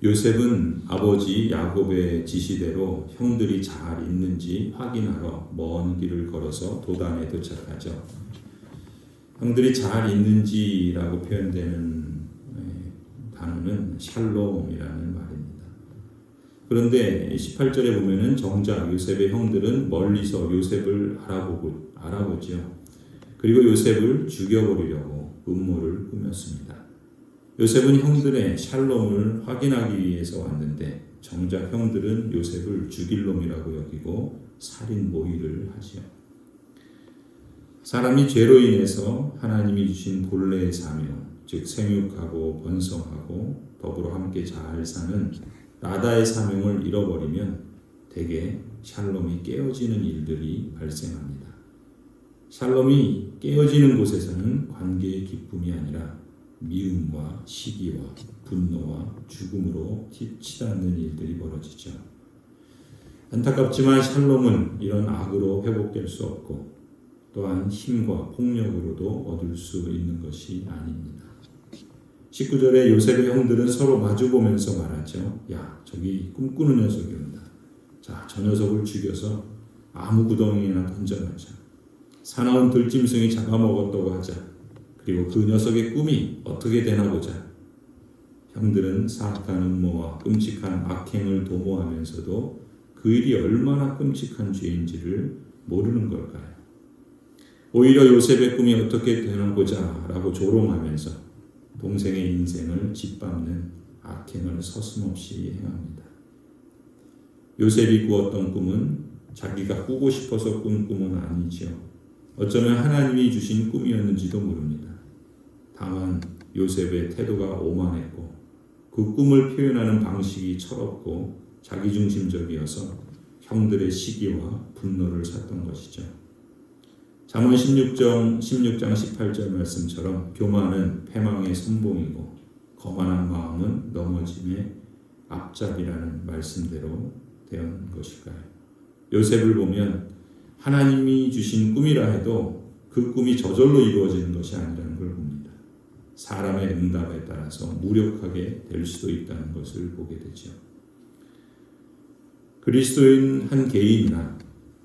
요셉은 아버지 야곱의 지시대로 형들이 잘 있는지 확인하러 먼 길을 걸어서 도단에 도착하죠. 형들이 잘 있는지라고 표현되는 단어는 샬롬이라는 말입니다. 그런데 18절에 보면은 정작 요셉의 형들은 멀리서 요셉을 알아보죠. 그리고 요셉을 죽여버리려고 음모를 꾸몄습니다. 요셉은 형들의 샬롬을 확인하기 위해서 왔는데 정작 형들은 요셉을 죽일 놈이라고 여기고 살인 모의를 하지요. 사람이 죄로 인해서 하나님이 주신 본래의 사명, 즉 생육하고 번성하고 더불어 함께 잘 사는 라다의 사명을 잃어버리면 대개 샬롬이 깨어지는 일들이 발생합니다. 샬롬이 깨어지는 곳에서는 관계의 기쁨이 아니라 미움과 시기와 분노와 죽음으로 치닫는 일들이 벌어지죠. 안타깝지만 샬롬은 이런 악으로 회복될 수 없고 또한 힘과 폭력으로도 얻을 수 있는 것이 아닙니다. 19절에 요셉의 형들은 서로 마주보면서 말하죠. 야, 저기 꿈꾸는 녀석이 온다. 자, 저 녀석을 죽여서 아무 구덩이에나 던져놓자. 사나운 들짐승이 잡아먹었다고 하자. 그리고 그 녀석의 꿈이 어떻게 되나 보자. 형들은 사악한 음모와 끔찍한 악행을 도모하면서도 그 일이 얼마나 끔찍한 죄인지를 모르는 걸까요? 오히려 요셉의 꿈이 어떻게 되나 보자 라고 조롱하면서 동생의 인생을 짓밟는 악행을 서슴없이 행합니다. 요셉이 꾸었던 꿈은 자기가 꾸고 싶어서 꾼 꿈은 아니지요. 어쩌면 하나님이 주신 꿈이었는지도 모릅니다. 다만 요셉의 태도가 오만했고 그 꿈을 표현하는 방식이 철없고 자기중심적이어서 형들의 시기와 분노를 샀던 것이죠. 잠언 16장 18절 말씀처럼 교만은 패망의 선봉이고 거만한 마음은 넘어짐의 앞잡이라는 말씀대로 된 것일까요? 요셉을 보면 하나님이 주신 꿈이라 해도 그 꿈이 저절로 이루어지는 것이 아니라는 걸 봅니다. 사람의 응답에 따라서 무력하게 될 수도 있다는 것을 보게 되죠. 그리스도인 한 개인이나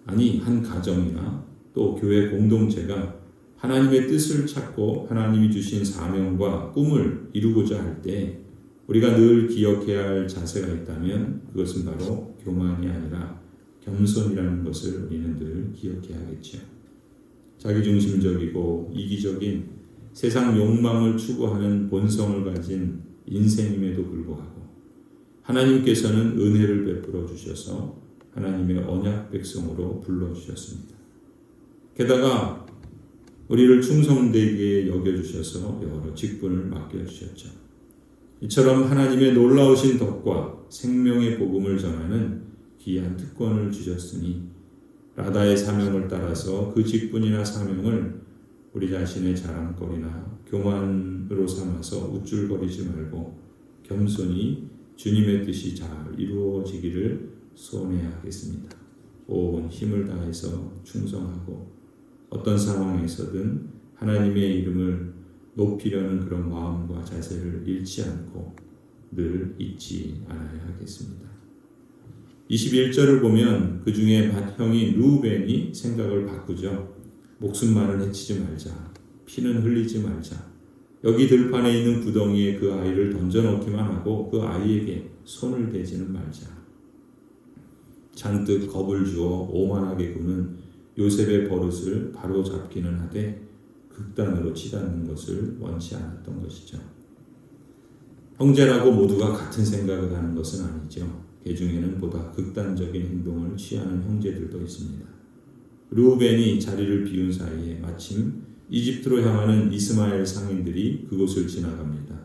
아니 한 가정이나 또 교회 공동체가 하나님의 뜻을 찾고 하나님이 주신 사명과 꿈을 이루고자 할 때 우리가 늘 기억해야 할 자세가 있다면 그것은 바로 교만이 아니라 겸손이라는 것을 우리는 늘 기억해야겠죠. 자기중심적이고 이기적인 세상 욕망을 추구하는 본성을 가진 인생임에도 불구하고 하나님께서는 은혜를 베풀어 주셔서 하나님의 언약 백성으로 불러주셨습니다. 게다가 우리를 충성되게 여겨주셔서 여러 직분을 맡겨주셨죠. 이처럼 하나님의 놀라우신 덕과 생명의 복음을 전하는 귀한 특권을 주셨으니 라다의 사명을 따라서 그 직분이나 사명을 우리 자신의 자랑거리나 교만으로 삼아서 우쭐거리지 말고 겸손히 주님의 뜻이 잘 이루어지기를 소원해야겠습니다. 온 힘을 다해서 충성하고 어떤 상황에서든 하나님의 이름을 높이려는 그런 마음과 자세를 잃지 않고 늘 잊지 않아야 하겠습니다. 21절을 보면 그 중에 맏형이 르우벤이 생각을 바꾸죠. 목숨만은 해치지 말자. 피는 흘리지 말자. 여기 들판에 있는 구덩이에 그 아이를 던져놓기만 하고 그 아이에게 손을 대지는 말자. 잔뜩 겁을 주어 오만하게 구는 요셉의 버릇을 바로 잡기는 하되 극단으로 치닫는 것을 원치 않았던 것이죠. 형제라고 모두가 같은 생각을 하는 것은 아니죠. 그 중에는 보다 극단적인 행동을 취하는 형제들도 있습니다. 르우벤이 자리를 비운 사이에 마침 이집트로 향하는 이스마엘 상인들이 그곳을 지나갑니다.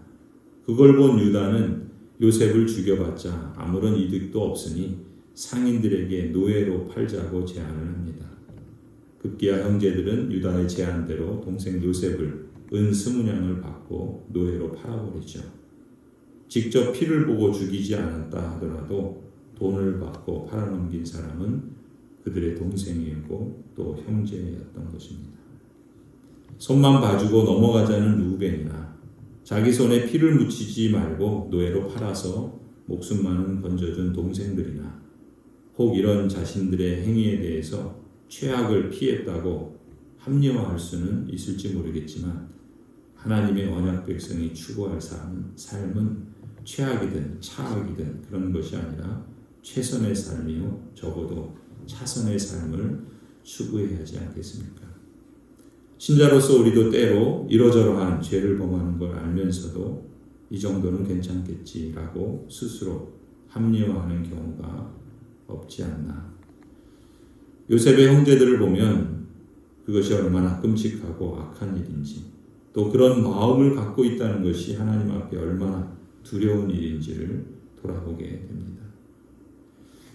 그걸 본 유다는 요셉을 죽여봤자 아무런 이득도 없으니 상인들에게 노예로 팔자고 제안을 합니다. 급기야 형제들은 유다의 제안대로 동생 요셉을 은 20냥을 받고 노예로 팔아버리죠. 직접 피를 보고 죽이지 않았다 하더라도 돈을 받고 팔아넘긴 사람은 그들의 동생이었고 또 형제였던 것입니다. 손만 봐주고 넘어가자는 르우벤이나 자기 손에 피를 묻히지 말고 노예로 팔아서 목숨만은 건져준 동생들이나 혹 이런 자신들의 행위에 대해서 최악을 피했다고 합리화할 수는 있을지 모르겠지만 하나님의 언약 백성이 추구할 삶은 최악이든 차악이든 그런 것이 아니라 최선의 삶이요 적어도 차선의 삶을 추구해야 하지 않겠습니까? 신자로서 우리도 때로 이러저러한 죄를 범하는 걸 알면서도 이 정도는 괜찮겠지라고 스스로 합리화하는 경우가 없지 않나. 요셉의 형제들을 보면 그것이 얼마나 끔찍하고 악한 일인지 또 그런 마음을 갖고 있다는 것이 하나님 앞에 얼마나 두려운 일인지를 돌아보게 됩니다.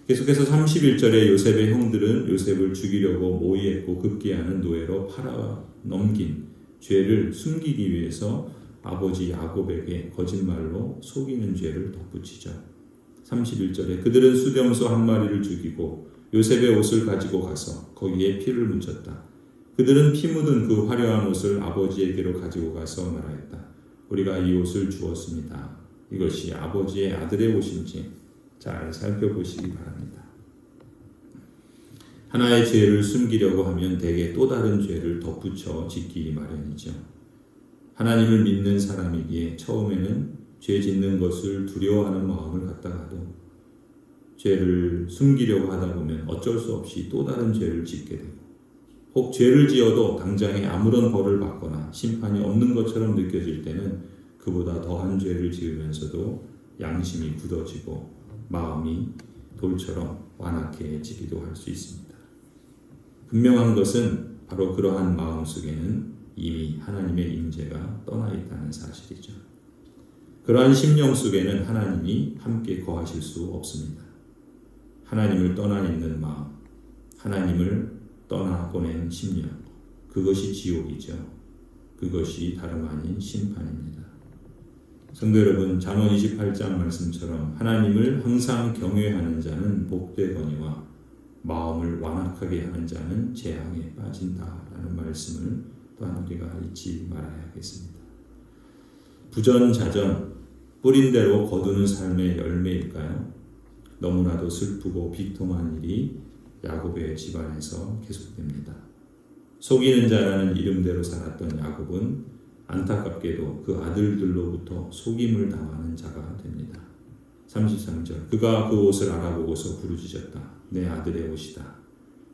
계속해서 31절에 요셉의 형들은 요셉을 죽이려고 모의했고 급기야는 노예로 팔아넘긴 죄를 숨기기 위해서 아버지 야곱에게 거짓말로 속이는 죄를 덧붙이죠. 31절에 그들은 수렴소 한 마리를 죽이고 요셉의 옷을 가지고 가서 거기에 피를 묻혔다. 그들은 피 묻은 그 화려한 옷을 아버지에게로 가지고 가서 말하였다. 우리가 이 옷을 주었습니다. 이것이 아버지의 아들의 옷인지 잘 살펴보시기 바랍니다. 하나의 죄를 숨기려고 하면 대개 또 다른 죄를 덧붙여 짓기 마련이죠. 하나님을 믿는 사람이기에 처음에는 죄 짓는 것을 두려워하는 마음을 갖다가도 죄를 숨기려고 하다 보면 어쩔 수 없이 또 다른 죄를 짓게 되고 혹 죄를 지어도 당장에 아무런 벌을 받거나 심판이 없는 것처럼 느껴질 때는 그보다 더한 죄를 지으면서도 양심이 굳어지고 마음이 돌처럼 완악해지기도 할 수 있습니다. 분명한 것은 바로 그러한 마음 속에는 이미 하나님의 임재가 떠나 있다는 사실이죠. 그러한 심령 속에는 하나님이 함께 거하실 수 없습니다. 하나님을 떠나 있는 마음, 하나님을 떠나보낸 심령, 그것이 지옥이죠. 그것이 다름 아닌 심판입니다. 성도 여러분, 잠언 28장 말씀처럼 하나님을 항상 경외하는 자는 복되거니와 마음을 완악하게 하는 자는 재앙에 빠진다라는 말씀을 또한 우리가 잊지 말아야 하겠습니다. 부전자전, 뿌린 대로 거두는 삶의 열매일까요? 너무나도 슬프고 비통한 일이 야곱의 집안에서 계속됩니다. 속이는 자라는 이름대로 살았던 야곱은 안타깝게도 그 아들들로부터 속임을 당하는 자가 됩니다. 33절 그가 그 옷을 알아보고서 부르짖었다. 내 아들의 옷이다.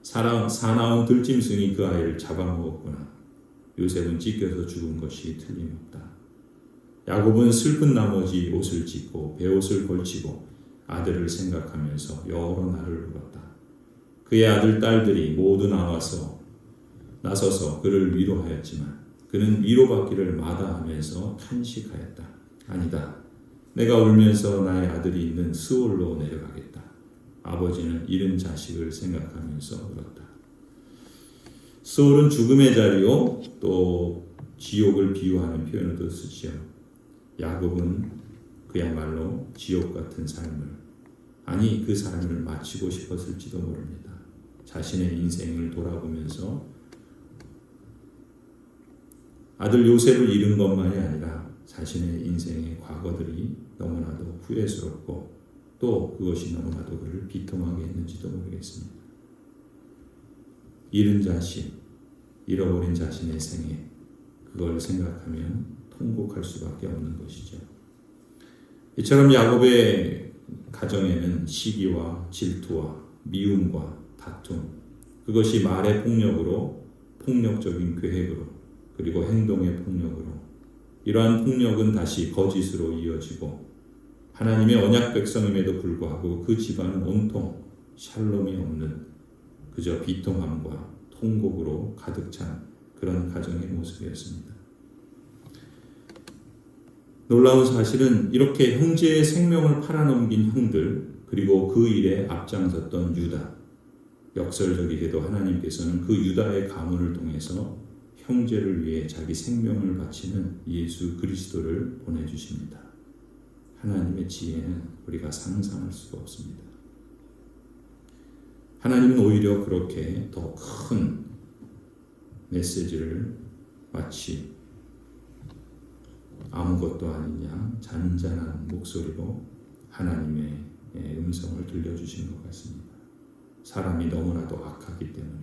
사나운 들짐승이 그 아이를 잡아먹었구나. 요셉은 찢겨서 죽은 것이 틀림없다. 야곱은 슬픈 나머지 옷을 찢고 베옷을 걸치고 아들을 생각하면서 여러 날을 울었다. 그의 아들 딸들이 모두 나서서 그를 위로하였지만 그는 위로받기를 마다하면서 탄식하였다. 아니다. 내가 울면서 나의 아들이 있는 스올로 내려가겠다. 아버지는 잃은 자식을 생각하면서 울었다. 스올은 죽음의 자리요 또 지옥을 비유하는 표현도 쓰지요. 야곱은 그야말로 지옥 같은 삶을 아니 그 삶을 마치고 싶었을지도 모릅니다. 자신의 인생을 돌아보면서 아들 요셉을 잃은 것만이 아니라 자신의 인생의 과거들이 너무나도 후회스럽고 또 그것이 너무나도 그를 비통하게 했는지도 모르겠습니다. 잃은 자식, 잃어버린 자신의 생애, 그걸 생각하면 통곡할 수밖에 없는 것이죠. 이처럼 야곱의 가정에는 시기와 질투와 미움과 다툼, 그것이 말의 폭력으로, 폭력적인 계획으로, 그리고 행동의 폭력으로, 이러한 폭력은 다시 거짓으로 이어지고 하나님의 언약 백성임에도 불구하고 그 집안은 온통 샬롬이 없는 그저 비통함과 통곡으로 가득 찬 그런 가정의 모습이었습니다. 놀라운 사실은 이렇게 형제의 생명을 팔아넘긴 형들 그리고 그 일에 앞장섰던 유다, 역설적이게도 하나님께서는 그 유다의 가문을 통해서 형제를 위해 자기 생명을 바치는 예수 그리스도를 보내주십니다. 하나님의 지혜는 우리가 상상할 수가 없습니다. 하나님은 오히려 그렇게 더 큰 메시지를 마치 아무것도 아닌 양 잔잔한 목소리로 하나님의 음성을 들려주신 것 같습니다. 사람이 너무나도 악하기 때문에,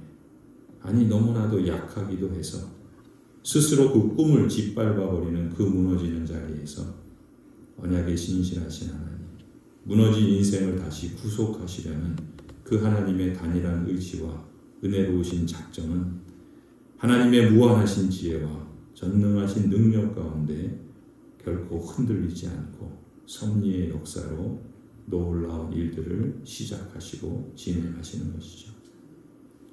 아니 너무나도 약하기도 해서 스스로 그 꿈을 짓밟아버리는 그 무너지는 자리에서 언약에 신실하신 하나님, 무너진 인생을 다시 구속하시려는 그 하나님의 단일한 의지와 은혜로우신 작정은 하나님의 무한하신 지혜와 전능하신 능력 가운데 결코 흔들리지 않고 섭리의 역사로 놀라운 일들을 시작하시고 진행하시는 것이죠.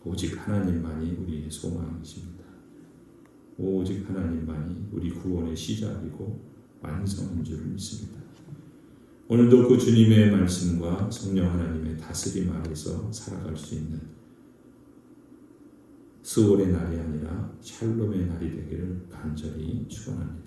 오직 하나님만이 우리의 소망이십니다. 오직 하나님만이 우리 구원의 시작이고 완성인 줄 믿습니다. 오늘도 그 주님의 말씀과 성령 하나님의 다스림 아래서 살아갈 수 있는 스올의 날이 아니라 샬롬의 날이 되기를 간절히 축원합니다.